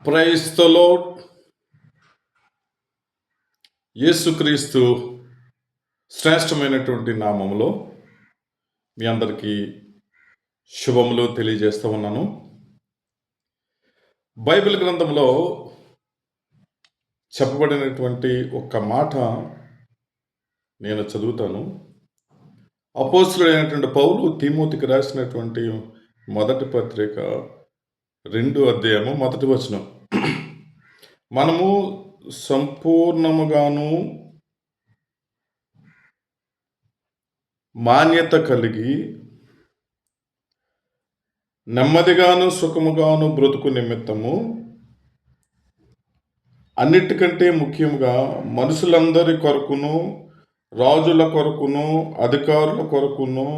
Praise the lord. యేసుక్రీస్తు శ్రేష్టమైనటువంటి నామములో మీ అందరికీ శుభములు తెలియజేస్తూ ఉన్నాను. బైబిల్ గ్రంథంలో చెప్పబడినటువంటి ఒక్క మాట నేను చదువుతాను. అపోస్తలుడైనటువంటి పౌలు తిమోతికి రాసినటువంటి మొదటి పత్రిక 2వ అధ్యాయము 1వ వచనం. మనము సంపూర్ణముగాను మాన్యత కలిగి నెమ్మదిగాను సుఖముగాను బ్రతుకు నిమిత్తము అన్నిటికంటే ముఖ్యంగా మనుషులందరి కొరకును, రాజుల కొరకును, అధికారుల కొరకును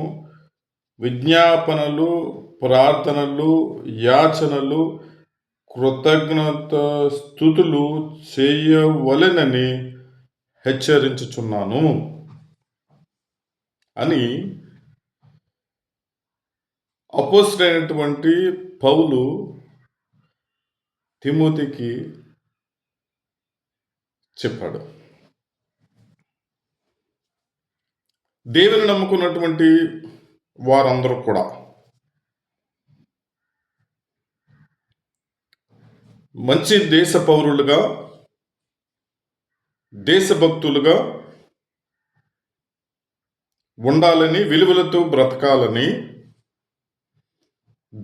విజ్ఞాపనలు, ప్రార్థనలు, యాచనలు, కృతజ్ఞత స్తుతులు చేయవలెనని హెచ్చరించుచున్నాను అని అపోస్తలుడైనటువంటి పౌలు తిమోతికి చెప్పాడు. దేవుని నమ్ముకున్నటువంటి వారందరూ కూడా మంచి దేశ పౌరులుగా, దేశభక్తులుగా ఉండాలని, విలువలతో బ్రతకాలని,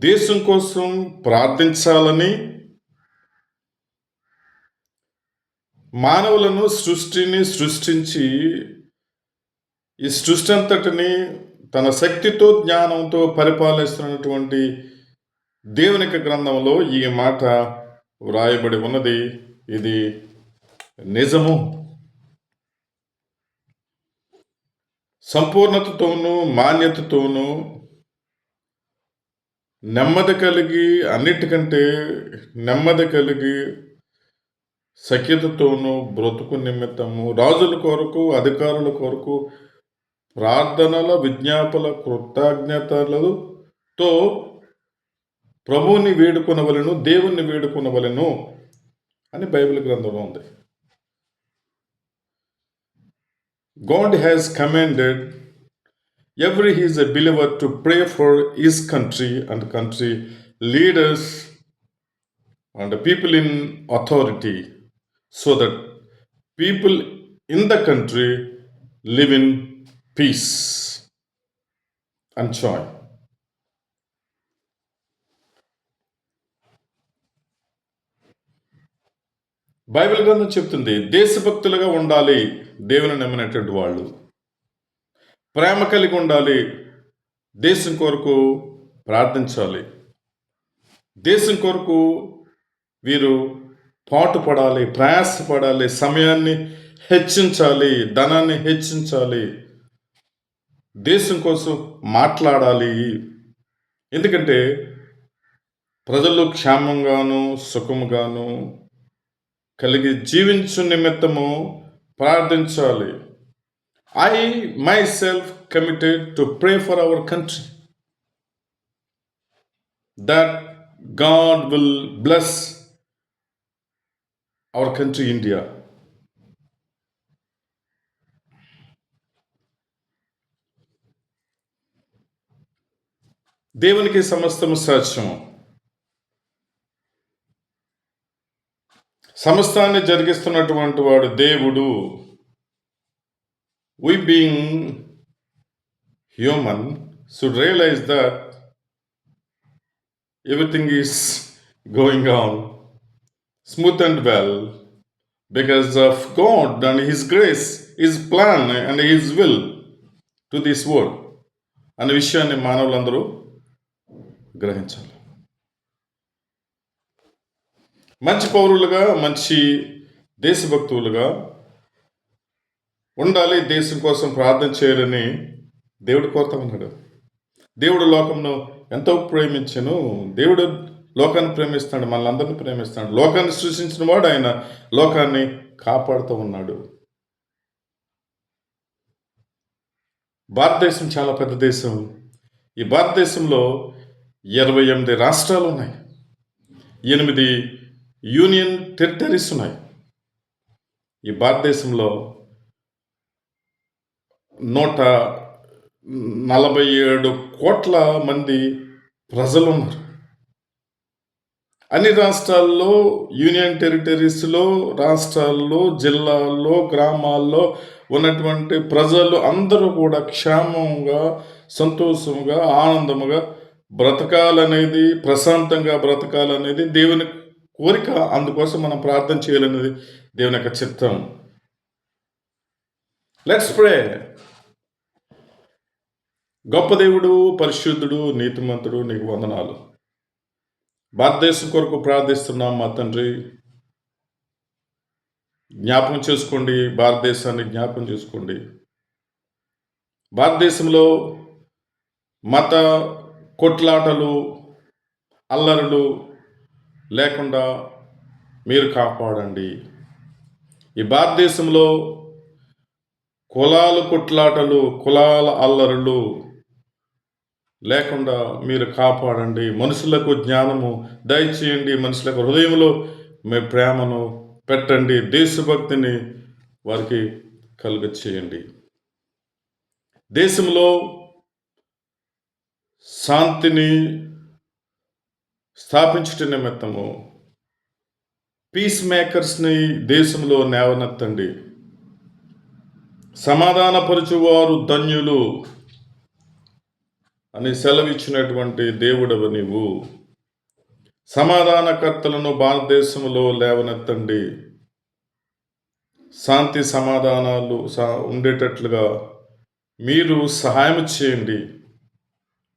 దేశం కోసం ప్రార్థించాలని, మానవులను సృష్టించి ఈ సృష్టి అంతటిని తన శక్తితో, జ్ఞానంతో పరిపాలిస్తున్నటువంటి దేవునికి గ్రంథంలో ఈ మాట వ్రాయబడి ఉన్నది. ఇది నిజము. సంపూర్ణతతోనూ మాన్యతతోనూ నెమ్మది కలిగి, అన్నిటికంటే నెమ్మది కలిగి సఖ్యతతోనూ బ్రతుకు నిమిత్తము రాజుల కొరకు, అధికారుల కొరకు ప్రార్థనల, విజ్ఞాపన, కృతజ్ఞతలతో ప్రభువుని వేడుకొనవలెను, దేవుణ్ణి వేడుకొనవలెను అని బైబిల్ గ్రంథంలో ఉంది. God has commanded every his a believer to pray for his country and country leaders and people in authority, so that people in the country live in peace and joy. Bible గ్రంథం చెప్తుంది, దేశభక్తులుగా ఉండాలి దేవుని నమ్మినటువంటి వాళ్ళు, ప్రేమ కలిగి ఉండాలి, దేశం కొరకు ప్రార్థించాలి, దేశం కొరకు వీరు పాటుపడాలి, ప్రయాసపడాలి, సమయాన్ని హెచ్చించాలి, ధనాన్ని హెచ్చించాలి, దేశం కోసం మాట్లాడాలి. ఎందుకంటే ప్రజలు క్షేమంగాను సుఖముగాను కలిగి జీవించు నిమిత్తము ప్రార్థించాలి. I myself committed to pray for our country, that God will bless our country India. దేవునికి సమస్తము సాధ్యము. సమస్తాన్ని జరిగిస్తున్నటువంటి వాడు దేవుడు. We being human should realize that everything is going on smooth and well because of God and His grace, His plan and His will to this world అనే విషయాన్ని మానవులందరూ గ్రహించాలి. మంచి పౌరులుగా, మంచి దేశభక్తులుగా ఉండాలి, దేశం కోసం ప్రార్థన చేయాలని దేవుడు కోరుతా ఉన్నాడు. దేవుడు లోకంను ఎంతో ప్రేమించను. దేవుడు లోకాన్ని ప్రేమిస్తాడు, మనల్ని ప్రేమిస్తాడు. లోకాన్ని సృష్టించిన వాడు ఆయన లోకాన్ని కాపాడుతూ ఉన్నాడు. భారతదేశం చాలా పెద్ద దేశం. ఈ భారతదేశంలో 28 రాష్ట్రాలు ఉన్నాయి. 8 యూనియన్ టెరిటరీస్ ఉన్నాయి. ఈ భారతదేశంలో 147 కోట్ల మంది ప్రజలు ఉన్నారు. అన్ని రాష్ట్రాల్లో, యూనియన్ టెరిటరీస్లో, రాష్ట్రాల్లో, జిల్లాల్లో, గ్రామాల్లో ఉన్నటువంటి ప్రజలు అందరూ కూడా క్షేమంగా, సంతోషంగా, ఆనందముగా బ్రతకాలనేది, ప్రశాంతంగా బ్రతకాలనేది దేవుని కోరిక. అందుకోసం మనం ప్రార్థన చేయాలనేది దేవుని యొక్క చిత్తం. Let's pray. గొప్ప దేవుడు, పరిశుద్ధుడు, నీతిమంతుడు, నీకు వందనాలు. భారతదేశం కొరకు ప్రార్థిస్తున్నాం మా తండ్రి. జ్ఞాపకం చేసుకోండి, భారతదేశాన్ని జ్ఞాపకం చేసుకోండి. భారతదేశంలో మత కొట్లాటలు, అల్లరులు లేకుండా మీరు కాపాడండి. ఈ భారతదేశంలో కులాల కొట్లాటలు, కులాల అల్లరులు లేకుండా మీరు కాపాడండి. మనుషులకు జ్ఞానము దయచేయండి. మనుషులకు హృదయంలో మీ ప్రేమను పెట్టండి. దేశభక్తిని వారికి కలుగ చేయండి. దేశంలో శాంతిని స్థాపించుట నిమిత్తము పీస్ మేకర్స్ని దేశంలో లేవనెత్తండి. సమాధానపరచువారు ధన్యులు అని సెలవిచ్చినటువంటి దేవుడవు నీవు. సమాధానకర్తలను భారతదేశంలో లేవనెత్తండి. శాంతి సమాధానాలు ఉండేటట్లుగా మీరు సహాయం చేయండి.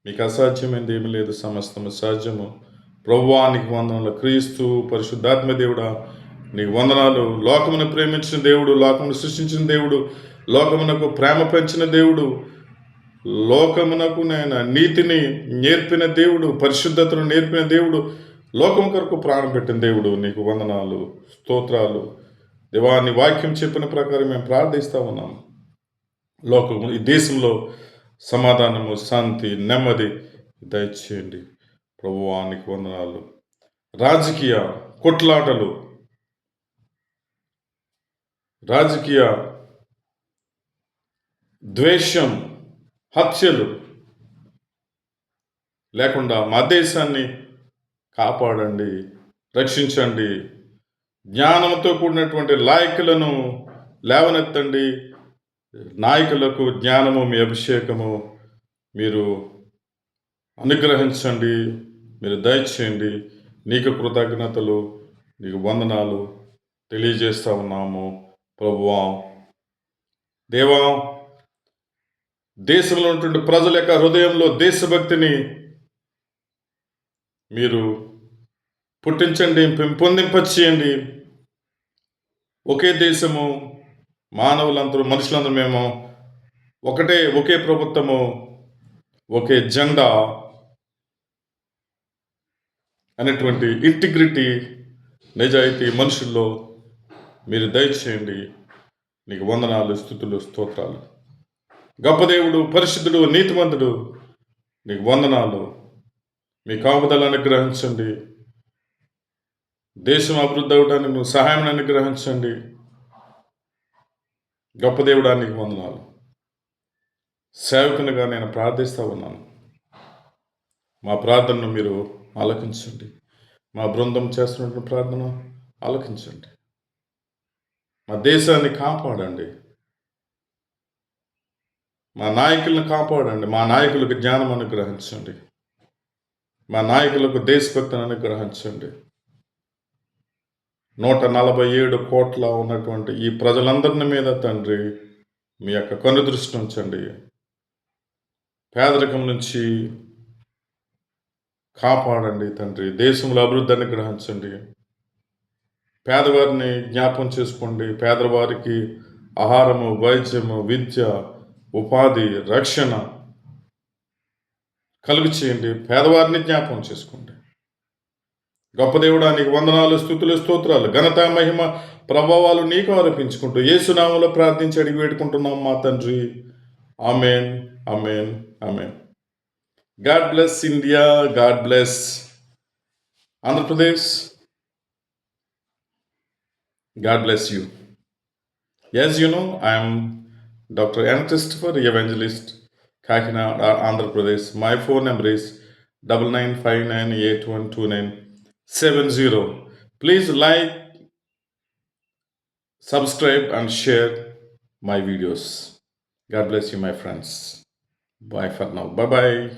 మీకు అసాధ్యమైనది ఏమీ లేదు, సమస్తము సాధ్యము. ప్రభువా నీకు వందనాలు. క్రీస్తు పరిశుద్ధాత్మ దేవుడా నీకు వందనాలు. లోకమును ప్రేమించిన దేవుడు, లోకమును సృష్టించిన దేవుడు, లోకమునకు ప్రేమ పెంచిన దేవుడు, లోకమునకు నేను నీతిని నేర్పిన దేవుడు, పరిశుద్ధతను నేర్పిన దేవుడు, లోకము కొరకు ప్రాణం పెట్టిన దేవుడు, నీకు వందనాలు, స్తోత్రాలు. దేవాన్ని వాక్యం చెప్పిన ప్రకారం మేము ప్రార్థిస్తూ ఉన్నాం. లోకము, ఈ దేశంలో సమాధానము, శాంతి, నెమ్మది దయచేయండి. ప్రభువానికి వందనాలు. రాజకీయ కొట్లాటలు, రాజకీయ ద్వేషం, హత్యలు లేకుండా మా దేశాన్ని కాపాడండి, రక్షించండి. జ్ఞానంతో కూడినటువంటి నాయకులను లేవనెత్తండి. నాయకులకు జ్ఞానము, మీ అభిషేకము మీరు అనుగ్రహించండి, మీరు దయచేయండి. నీకు కృతజ్ఞతలు, నీకు వందనాలు తెలియజేస్తా ఉన్నాము ప్రభువా. దేవా, దేశంలో ఉన్నటువంటి ప్రజల యొక్క హృదయంలో దేశభక్తిని మీరు పుట్టించండి, పెంపొందింపచేయండి. ఒకే దేశము, మానవులందరూ, మనుషులందరూ మేము ఒకటే, ఒకే ప్రభుత్వము, ఒకే జెండా అనేటువంటి ఇంటిగ్రిటీ, నిజాయితీ మనుషుల్లో మీరు దయచేయండి. నీకు వందనాలు, స్తుతులు, స్తోత్రాలు. గొప్ప దేవుడు, పరిశుద్ధుడు, నీతిమంతుడు, నీకు వందనాలు. మీ కాపుదల అనుగ్రహించండి. దేశం అభివృద్ధి అవడానికి నువ్వు సహాయం అనుగ్రహించండి. గొప్ప దేవుడా నీకు వందనాలు. సేవకునిగా నేను ప్రార్థిస్తూ ఉన్నాను. మా ప్రార్థనను మీరు ఆలకించండి. మా బృందం చేస్తున్నటువంటి ప్రార్థన ఆలకించండి. మా దేశాన్ని కాపాడండి. మా నాయకులను కాపాడండి. మా నాయకులకు జ్ఞానం అనుగ్రహించండి. మా నాయకులకు దేశభక్తిని అనుగ్రహించండి. 147 కోట్ల ఉన్నటువంటి ఈ ప్రజలందరిని మీద తండ్రి మీ యొక్క కనుదృష్టి ఉంచండి. పేదరికం నుంచి కాపాడండి తండ్రి. దేశంలో అభివృద్ధి అనుగ్రహించండి. పేదవారిని జ్ఞాపకం చేసుకోండి. పేదవారికి ఆహారము, వైద్యము, విద్య, ఉపాధి, రక్షణ కలుగు చేయండి. పేదవారిని జ్ఞాపకం చేసుకోండి. గొప్ప దేవుడా నీకు వందనాలు, స్తుతులు, స్తోత్రాలు, ఘనత, మహిమ, ప్రభావాలు నీకు ఆరోపించుకుంటూ యేసునామములో ప్రార్థించి అడిగి వేడుకుంటున్నాం మా తండ్రి. Amen, amen, amen. God bless India. God bless Andhra Pradesh. God bless you. Yes, I'm Dr. N. Christopher, Evangelist, Kakinada, Andhra Pradesh. My phone number is 9959812970. Please like, subscribe, and share my videos. God bless you, my friends. Bye for now. Bye bye.